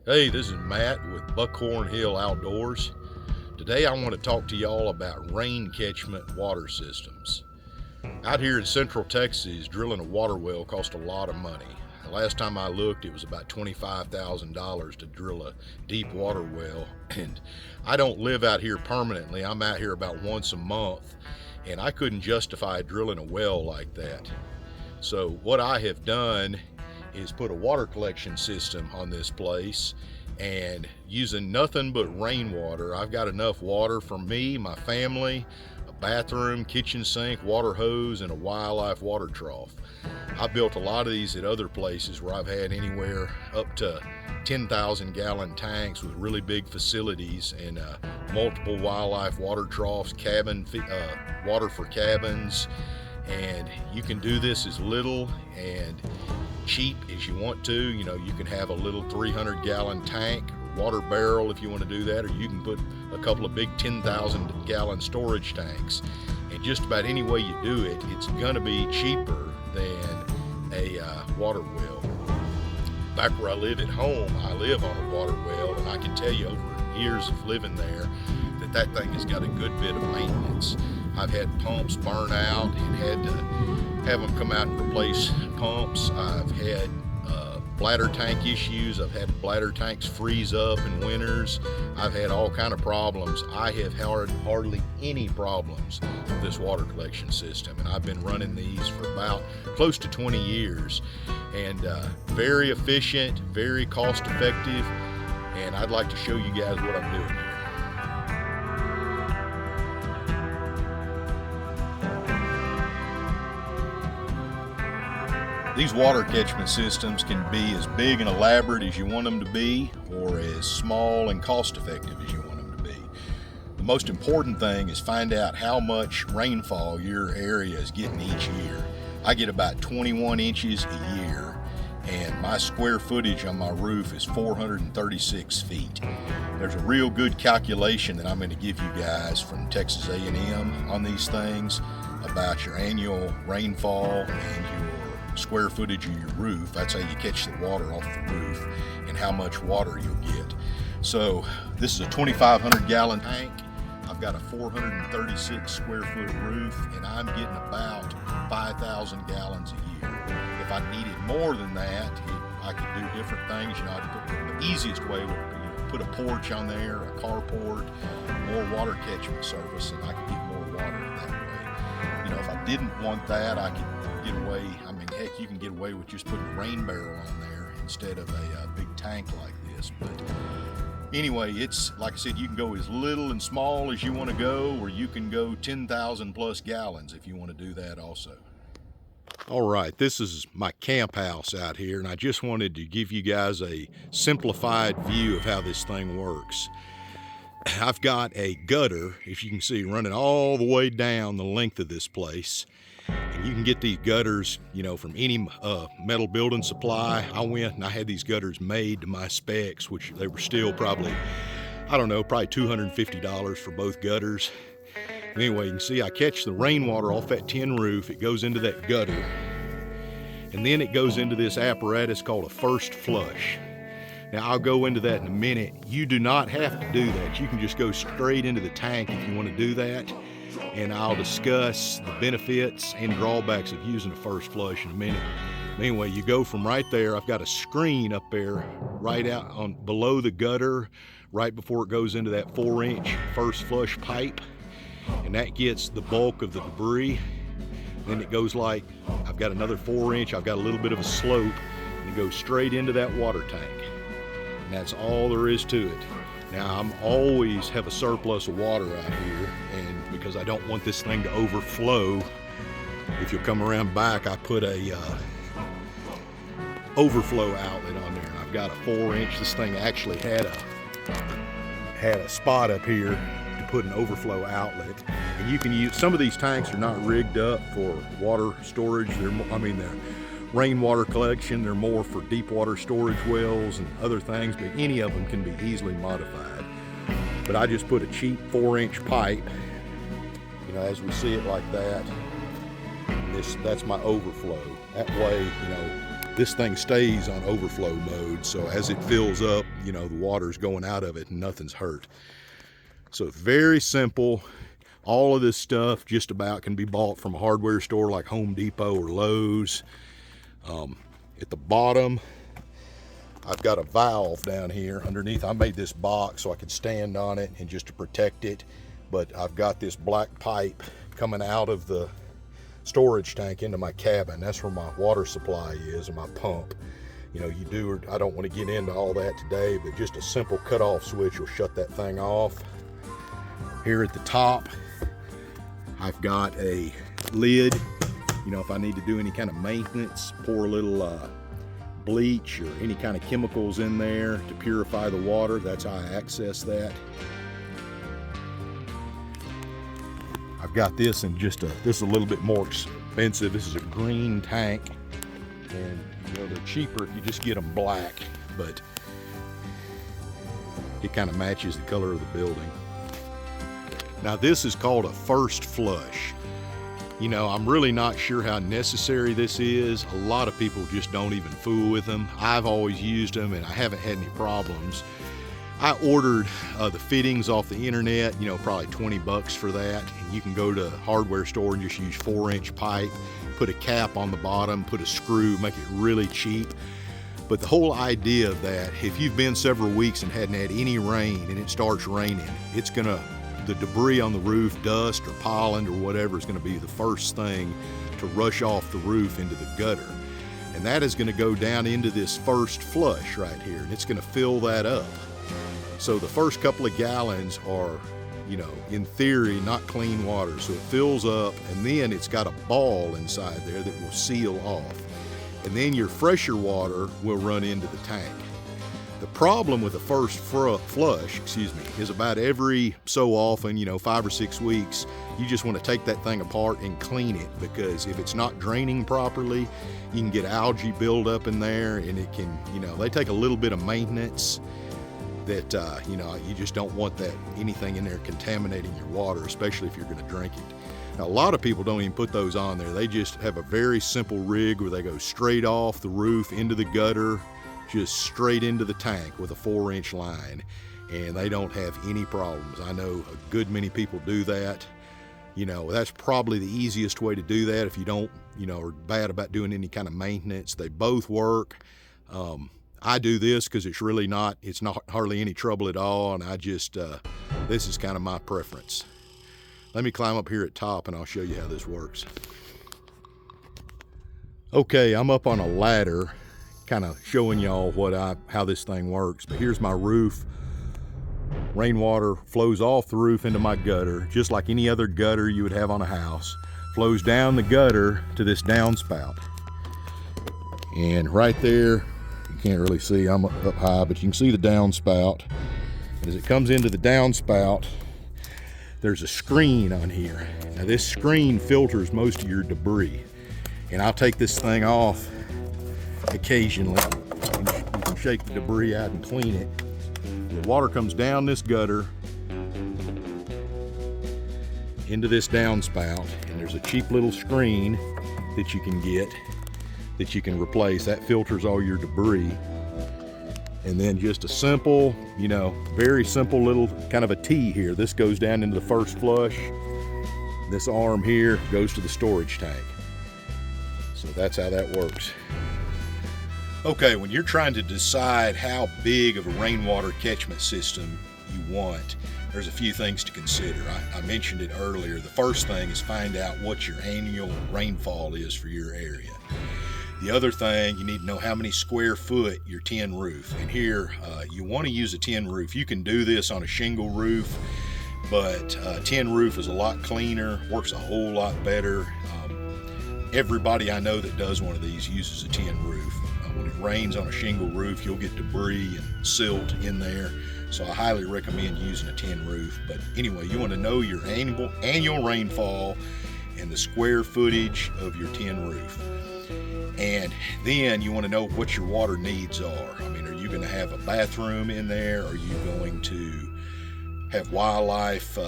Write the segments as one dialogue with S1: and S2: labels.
S1: Hey, this is Matt with Buckhorn Hill Outdoors. Today I want to talk to y'all about rain catchment water systems. Out here in Central Texas, drilling a water well costs a lot of money. The last time I looked, it was about $25,000 to drill a deep water well. And I don't live out here permanently. I'm out here about once a month, and I couldn't justify drilling a well like that. So what I have done is put a water collection system on this place, and using nothing but rainwater, I've got enough water for me, my family, a bathroom, kitchen sink, water hose, and a wildlife water trough. I've built a lot of these at other places where I've had anywhere up to 10,000 gallon tanks with really big facilities and multiple wildlife water troughs, water for cabins. And you can do this as little and cheap as you want to. You know, you can have a little 300 gallon tank, water barrel if you want to do that, or you can put a couple of big 10,000 gallon storage tanks. And just about any way you do it, it's going to be cheaper than a water well. Back where I live at home, I live on a water well, and I can tell you over years of living there that thing has got a good bit of maintenance. I've had pumps burn out and had to have them come out and replace pumps. I've had bladder tank issues. I've had bladder tanks freeze up in winters. I've had all kind of problems. I have had hardly any problems with this water collection system, and I've been running these for about close to 20 years. And very efficient, very cost effective, and I'd like to show you guys what I'm doing here. These water catchment systems can be as big and elaborate as you want them to be, or as small and cost effective as you want them to be. The most important thing is find out how much rainfall your area is getting each year. I get about 21 inches a year, and my square footage on my roof is 436 feet. There's a real good calculation that I'm going to give you guys from Texas A&M on these things about your annual rainfall and your square footage of your roof. That's how you catch the water off the roof and how much water you'll get. So this is a 2,500 gallon tank. I've got a 436 square foot roof, and I'm getting about 5,000 gallons a year. If I needed more than that, I could do different things. You know, the easiest way would be put a porch on there, a carport, more water catchment service, and I could get more water that way. You know, if I didn't want that, I could get away. I mean, heck, you can get away with just putting a rain barrel on there instead of a big tank like this. But anyway, it's like I said, you can go as little and small as you want to go, or you can go 10,000 plus gallons if you want to do that also. All right, this is my camp house out here, and I just wanted to give you guys a simplified view of how this thing works. I've got a gutter, if you can see, running all the way down the length of this place. And you can get these gutters, you know, from any metal building supply. I went and I had these gutters made to my specs, which they were still probably, I don't know, probably $250 for both gutters. Anyway, you can see I catch the rainwater off that tin roof. It goes into that gutter, and then it goes into this apparatus called a first flush. Now, I'll go into that in a minute. You do not have to do that. You can just go straight into the tank if you want to do that. And I'll discuss the benefits and drawbacks of using a first flush in a minute. Anyway, you go from right there. I've got a screen up there right out on below the gutter, right before it goes into that 4-inch first flush pipe, and that gets the bulk of the debris. Then it goes like, I've got another 4-inch, I've got a little bit of a slope, and it goes straight into that water tank. And that's all there is to it. Now, I'm always have a surplus of water out here, and because I don't want this thing to overflow, if you'll come around back, I put a overflow outlet on there. And I've got a 4-inch. This thing actually had a spot up here to put an overflow outlet. And you can use, some of these tanks are not rigged up for water storage. They're rainwater collection. They're more for deep water storage wells and other things, but any of them can be easily modified. But I just put a cheap 4-inch pipe, you know, as we see it like that. And that's my overflow. That way, you know, this thing stays on overflow mode, so as it fills up, you know, the water's going out of it and nothing's hurt. So very simple. All of this stuff just about can be bought from a hardware store like Home Depot or Lowe's. At the bottom, I've got a valve down here underneath. I made this box so I could stand on it and just to protect it, but I've got this black pipe coming out of the storage tank into my cabin. That's where my water supply is, and my pump. You know, you do, or I don't want to get into all that today, but just a simple cutoff switch will shut that thing off. Here at the top, I've got a lid. You know, if I need to do any kind of maintenance, pour a little bleach or any kind of chemicals in there to purify the water. That's how I access that. I've got this in just this is a little bit more expensive. This is a green tank, and you know, they're cheaper if you just get them black, but it kind of matches the color of the building. Now this is called a first flush. You know, I'm really not sure how necessary this is. A lot of people just don't even fool with them. I've always used them and I haven't had any problems. I ordered the fittings off the internet, you know, probably 20 bucks for that. And you can go to a hardware store and just use 4-inch pipe, put a cap on the bottom, put a screw, make it really cheap. But the whole idea of that, if you've been several weeks and hadn't had any rain and it starts raining, it's gonna, the debris on the roof, dust or pollen or whatever, is going to be the first thing to rush off the roof into the gutter. And that is going to go down into this first flush right here, and it's going to fill that up. So the first couple of gallons are, you know, in theory, not clean water. So it fills up, and then it's got a ball inside there that will seal off. And then your fresher water will run into the tank. The problem with the first flush, is about every so often, you know, 5 or 6 weeks, you just want to take that thing apart and clean it, because if it's not draining properly, you can get algae buildup in there, and it can, you know, they take a little bit of maintenance that, you know, you just don't want that anything in there contaminating your water, especially if you're going to drink it. Now, a lot of people don't even put those on there. They just have a very simple rig where they go straight off the roof into the gutter, just straight into the tank with a 4-inch line, and they don't have any problems. I know a good many people do that. You know, that's probably the easiest way to do that if you don't, you know, are bad about doing any kind of maintenance. They both work. I do this because it's really not, it's not hardly any trouble at all, and I just, this is kind of my preference. Let me climb up here at top and I'll show you how this works. Okay, I'm up on a ladder, kind of showing y'all how this thing works. But here's my roof. Rainwater flows off the roof into my gutter, just like any other gutter you would have on a house. Flows down the gutter to this downspout. And right there, you can't really see, I'm up high, but you can see the downspout. As it comes into the downspout, there's a screen on here. Now this screen filters most of your debris. And I'll take this thing off occasionally. You can shake the debris out and clean it. The water comes down this gutter into this downspout, and there's a cheap little screen that you can get that you can replace. That filters all your debris. And then just a simple, you know, very simple little kind of a T here. This goes down into the first flush. This arm here goes to the storage tank. So that's how that works. Okay, when you're trying to decide how big of a rainwater catchment system you want, there's a few things to consider. I mentioned it earlier. The first thing is find out what your annual rainfall is for your area. The other thing, you need to know how many square foot your tin roof. And here, you want to use a tin roof. You can do this on a shingle roof, but tin roof is a lot cleaner, works a whole lot better. Everybody I know that does one of these uses a tin roof. When it rains on a shingle roof, you'll get debris and silt in there. So I highly recommend using a tin roof. But anyway, you want to know your annual rainfall and the square footage of your tin roof. And then you want to know what your water needs are. I mean, are you going to have a bathroom in there? Are you going to have wildlife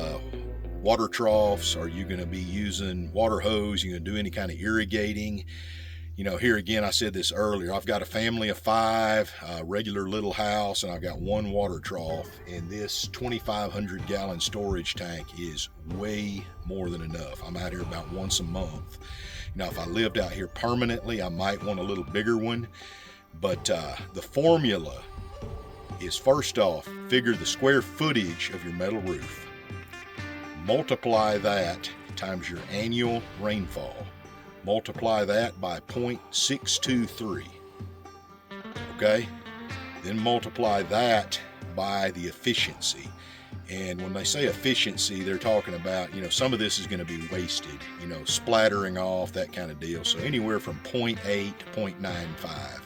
S1: water troughs? Are you going to be using water hose? Are you going to do any kind of irrigating? You know, here again, I said this earlier, I've got a family of 5, a regular little house, and I've got 1 water trough, and this 2,500 gallon storage tank is way more than enough. I'm out here about once a month. Now, if I lived out here permanently, I might want a little bigger one, but the formula is, first off, figure the square footage of your metal roof, multiply that times your annual rainfall. Multiply that by 0.623, okay? Then multiply that by the efficiency. And when they say efficiency, they're talking about, you know, some of this is going to be wasted, you know, splattering off, that kind of deal. So anywhere from 0.8 to 0.95.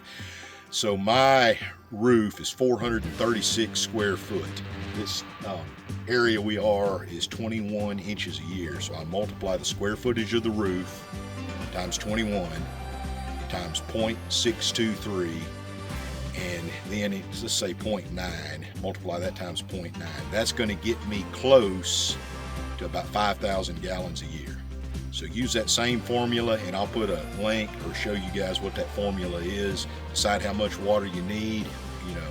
S1: So my roof is 436 square foot. This area we are is 21 inches a year. So I multiply the square footage of the roof times 21 times 0.623, and then let's say 0.9, multiply that times 0.9. That's going to get me close to about 5,000 gallons a year. So use that same formula, and I'll put a link or show you guys what that formula is. Decide how much water you need, you know,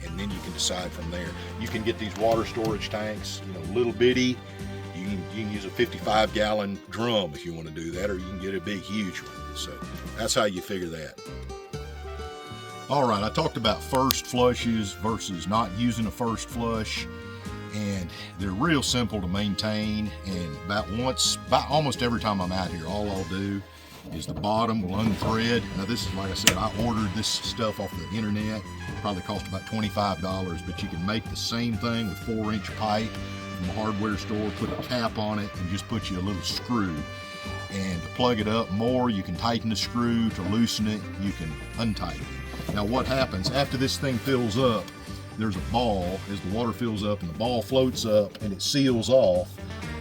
S1: and then you can decide from there. You can get these water storage tanks, you know, little bitty. You can use a 55 gallon drum if you want to do that, or you can get a big huge one. So that's how you figure that. All right, I talked about first flushes versus not using a first flush, and they're real simple to maintain. And about almost every time I'm out here, all I'll do is the bottom will unthread. Now this is, like I said, I ordered this stuff off the internet. It probably cost about $25, but you can make the same thing with 4-inch pipe from a hardware store, put a cap on it, and just put you a little screw. And to plug it up more, you can tighten the screw. To loosen it, you can untighten it. Now what happens after this thing fills up, there's a ball as the water fills up, and the ball floats up and it seals off.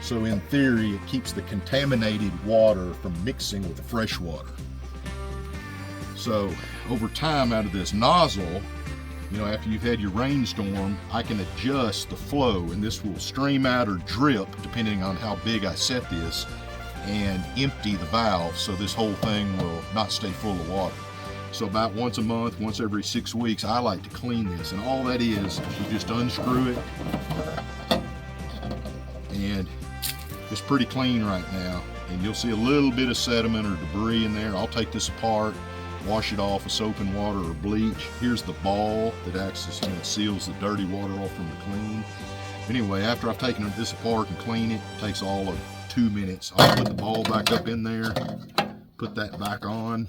S1: So in theory, it keeps the contaminated water from mixing with the fresh water. So over time, out of this nozzle, you know, after you've had your rainstorm, I can adjust the flow, and this will stream out or drip depending on how big I set this, and empty the valve so this whole thing will not stay full of water. So about once a month, once every 6 weeks, I like to clean this, and all that is you just unscrew it, and it's pretty clean right now, and you'll see a little bit of sediment or debris in there. I'll take this apart, wash it off with soap and water or bleach. Here's the ball that acts as, you know, seals the dirty water off from the clean. Anyway, after I've taken this apart and cleaned it, it takes all of 2 minutes. I'll put the ball back up in there, put that back on,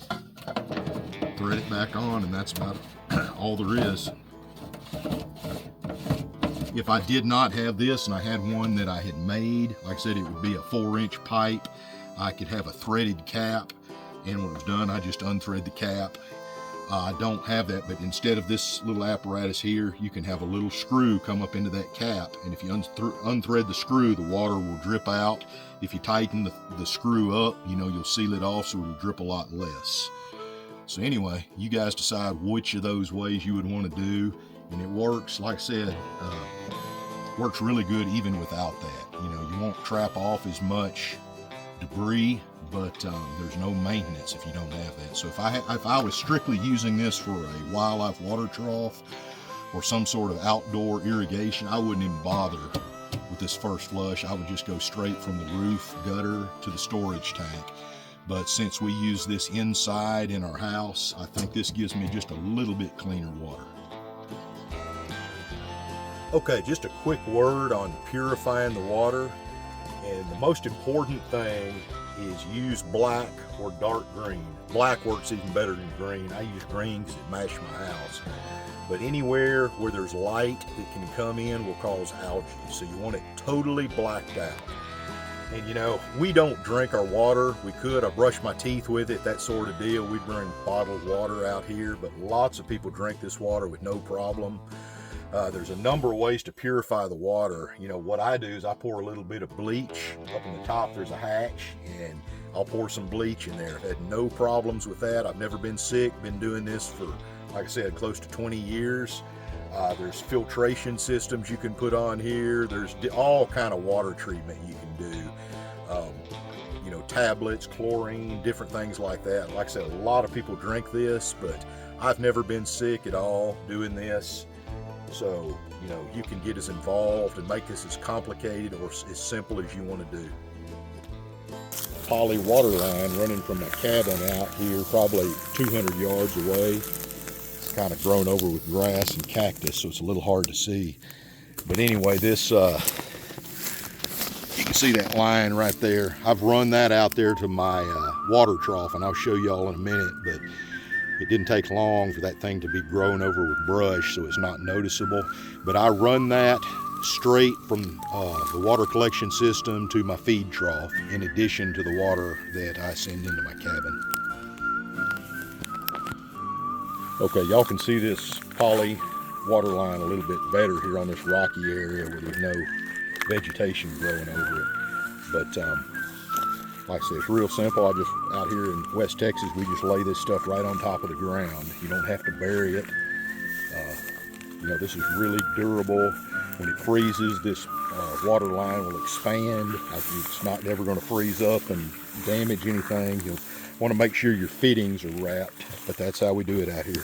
S1: thread it back on, and that's about all there is. If I did not have this and I had one that I had made, like I said, it would be a 4-inch pipe. I could have a threaded cap, and when it was done, I just unthread the cap. I don't have that, but instead of this little apparatus here, you can have a little screw come up into that cap, and if you unthread the screw, the water will drip out. If you tighten the screw up, you know, you'll seal it off so it'll drip a lot less. So anyway, you guys decide which of those ways you would want to do, and it works, like I said, works really good even without that. You know, you won't trap off as much debris, but there's no maintenance if you don't have that. So if I was strictly using this for a wildlife water trough or some sort of outdoor irrigation, I wouldn't even bother with this first flush. I would just go straight from the roof gutter to the storage tank. But since we use this inside in our house, I think this gives me just a little bit cleaner water. Okay, just a quick word on purifying the water. And the most important thing is use black or dark green. Black works even better than green. I use green because it matches my house. But anywhere where there's light that can come in will cause algae. So you want it totally blacked out. And you know, we don't drink our water. We could. I brush my teeth with it, that sort of deal. We bring bottled water out here, but lots of people drink this water with no problem. There's a number of ways to purify the water. You know, what I do is I pour a little bit of bleach. Up in the top there's a hatch, and I'll pour some bleach in there. I've had no problems with that. I've never been sick. Been doing this for, like I said, close to 20 years. There's filtration systems you can put on here. There's all kind of water treatment you can do. You know, tablets, chlorine, different things like that. Like I said, a lot of people drink this, but I've never been sick at all doing this. So, you know, you can get as involved and make this as complicated or as simple as you want to do. Poly water line running from my cabin out here, probably 200 yards away. It's kind of grown over with grass and cactus, so it's a little hard to see. But anyway, this, you can see that line right there. I've run that out there to my water trough, and I'll show y'all in a minute, but it didn't take long for that thing to be grown over with brush, so it's not noticeable. But I run that straight from the water collection system to my feed trough, in addition to the water that I send into my cabin. Okay, y'all can see this poly water line a little bit better here on this rocky area where there's no vegetation growing over it. But like I said, it's real simple. Out here in West Texas, we just lay this stuff right on top of the ground. You don't have to bury it. You know, this is really durable. When it freezes, this water line will expand. It's not ever going to freeze up and damage anything. You'll want to make sure your fittings are wrapped, but that's how we do it out here.